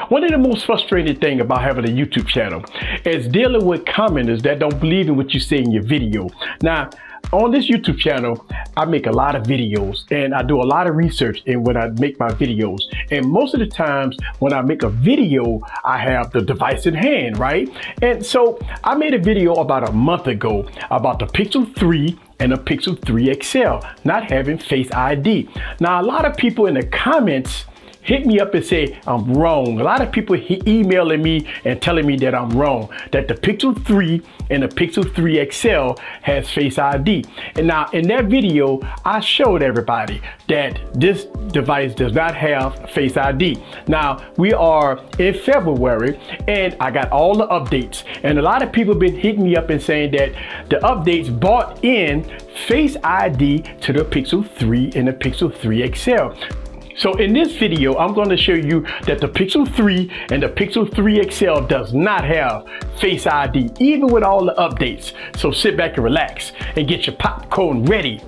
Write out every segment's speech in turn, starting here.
One of the most frustrating things about having a YouTube channel is dealing with commenters that don't believe in what you say in your video. Now, on this YouTube channel, I make a lot of videos and I do a lot of research in when I make my videos. And most of the times when I make a video, I have the device in hand, right? And so I made a video about a month ago about the Pixel 3 and the Pixel 3 XL not having Face ID. Now, a lot of people in the comments hit me up and say I'm wrong. A lot of people emailing me and telling me that I'm wrong, that the Pixel 3 and the Pixel 3 XL has Face ID. And now in that video, I showed everybody that this device does not have Face ID. Now we are in February and I got all the updates, and a lot of people have been hitting me up and saying that the updates brought in Face ID to the Pixel 3 and the Pixel 3 XL. So in this video, I'm going to show you that the Pixel 3 and the Pixel 3 XL does not have Face ID, even with all the updates. So sit back and relax and get your popcorn ready.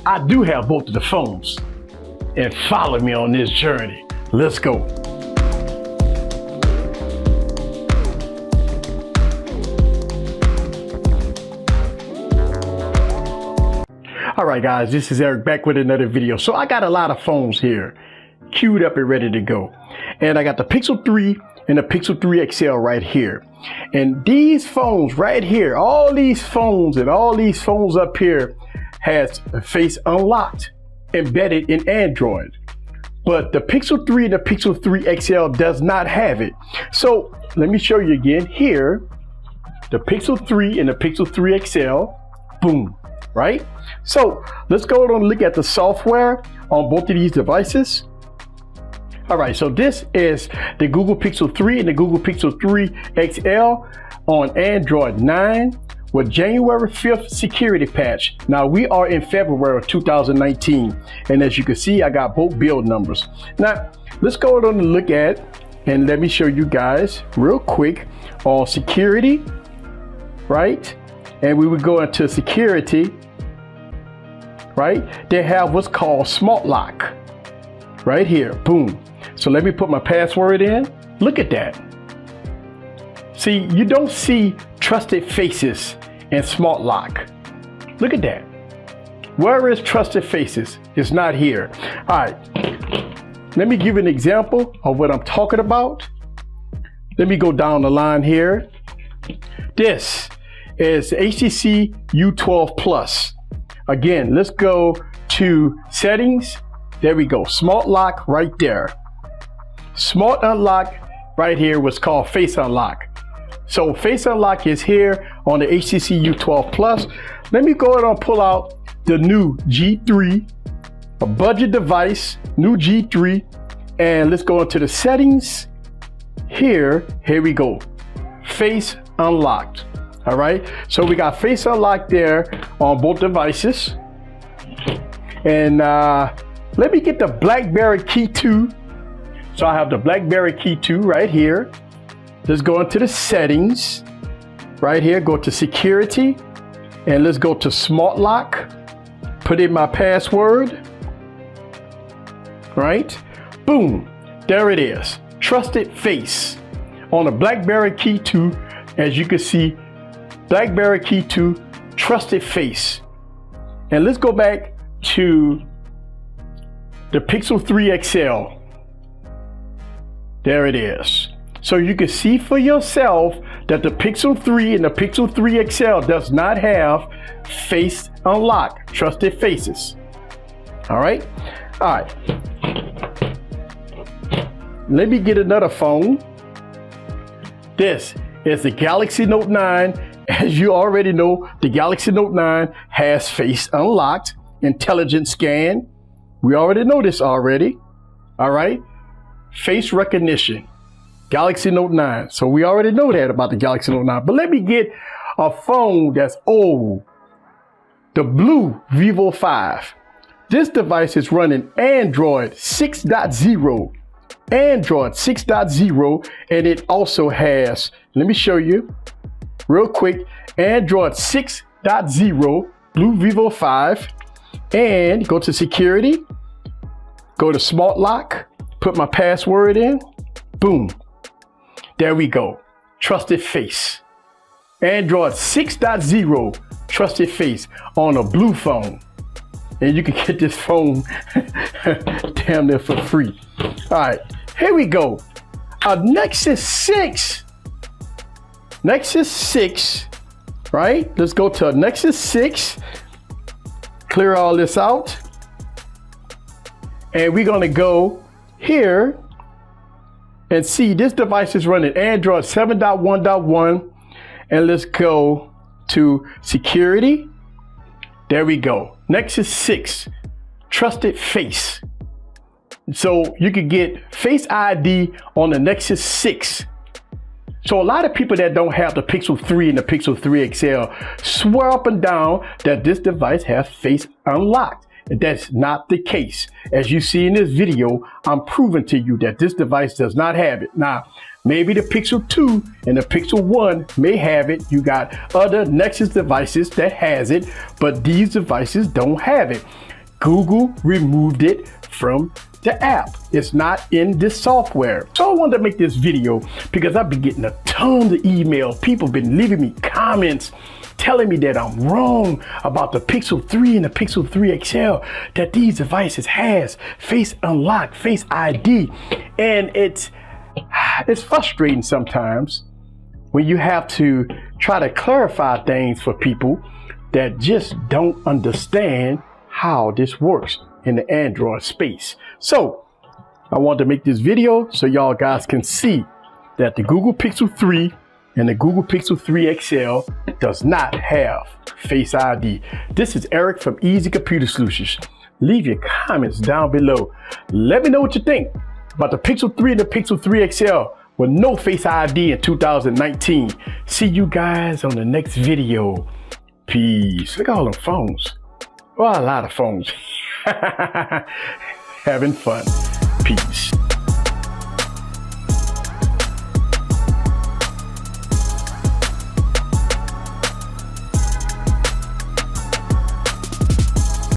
I do have both of the phones, and follow me on this journey. Let's go. All right, guys, this is Eric back with another video. So I got a lot of phones here queued up and ready to go. And I got the Pixel 3 and the Pixel 3 XL right here. And these phones right here, all these phones and all these phones up here has Face Unlocked embedded in Android. But the Pixel 3 and the Pixel 3 XL does not have it. So let me show you again here. The Pixel 3 and the Pixel 3 XL, boom. Right? So let's go and look at the software on both of these devices. All right, so this is the Google Pixel 3 and the Google Pixel 3 XL on Android 9 with January 5th security patch. Now we are in February of 2019, and as you can see, I got both build numbers. Now let's go on and look at, and let me show you guys real quick on security, right? And we would go into security. Right? They have what's called Smart Lock right here. Boom. So let me put my password in. Look at that. See, you don't see trusted faces in Smart Lock. Look at that. Where is trusted faces? It's not here. All right. Let me give you an example of what I'm talking about. Let me go down the line here. This is HTC U12 Plus. Again, let's go to settings. There we go. Smart Lock right there. Smart Unlock right here was called Face Unlock. So Face Unlock is here on the HTC U12 Plus. Let me go ahead and pull out the new G3, a budget device, new G3, and let's go into the settings. Here we go. Face Unlocked. All right, so we got Face Unlock there on both devices. And let me get the BlackBerry Key 2. So I have the BlackBerry Key 2 right here. Let's go into the settings. Right here, go to security. And let's go to Smart Lock. Put in my password. Right, boom, there it is. Trusted face on the BlackBerry Key 2, as you can see. BlackBerry Key 2, trusted face. And let's go back to the Pixel 3 XL. There it is. So you can see for yourself that the Pixel 3 and the Pixel 3 XL does not have Face Unlock, trusted faces. All right. All right. Let me get another phone. This is the Galaxy Note 9. As you already know, the Galaxy Note 9 has Face Unlocked, intelligent scan. We already know this already. All right. Face recognition, Galaxy Note 9. So we already know that about the Galaxy Note 9. But let me get a phone that's old. The blue Vivo 5. This device is running Android 6.0. Android 6.0, and it also has, let me show you real quick, Android 6.0, blue Vivo 5, and go to security, go to Smart Lock, put my password in, boom, There we go. Trusted face. Android 6.0 trusted face on a blue phone. And you can get this phone damn near for free. All right, here we go. A Nexus 6. Nexus 6, right? Let's go to a Nexus 6. Clear all this out. And we're gonna go here and see this device is running Android 7.1.1. And let's go to security. There we go. Nexus 6, trusted face. So you could get Face ID on the Nexus 6. So a lot of people that don't have the Pixel 3 and the Pixel 3 XL swear up and down that this device has Face Unlocked. And that's not the case. As you see in this video, I'm proving to you that this device does not have it. Now, maybe the Pixel 2 and the Pixel 1 may have it. You got other Nexus devices that has it, but these devices don't have it. Google removed it from the app. It's not in this software. So I wanted to make this video because I've been getting a ton of emails. People been leaving me comments telling me that I'm wrong about the Pixel 3 and the Pixel 3 XL, that these devices has Face Unlock, Face ID. And it's frustrating sometimes when you have to try to clarify things for people that just don't understand how this works in the Android space. So I wanted to make this video so y'all guys can see that the Google Pixel 3 and the Google Pixel 3 XL does not have Face ID. This is Eric from Easy Computer Solutions. Leave your comments down below. Let me know what you think about the Pixel 3 and the Pixel 3 XL with no Face ID in 2019. See you guys on the next video. Peace. Look at all them phones. Well, a lot of phones. Having fun. Peace.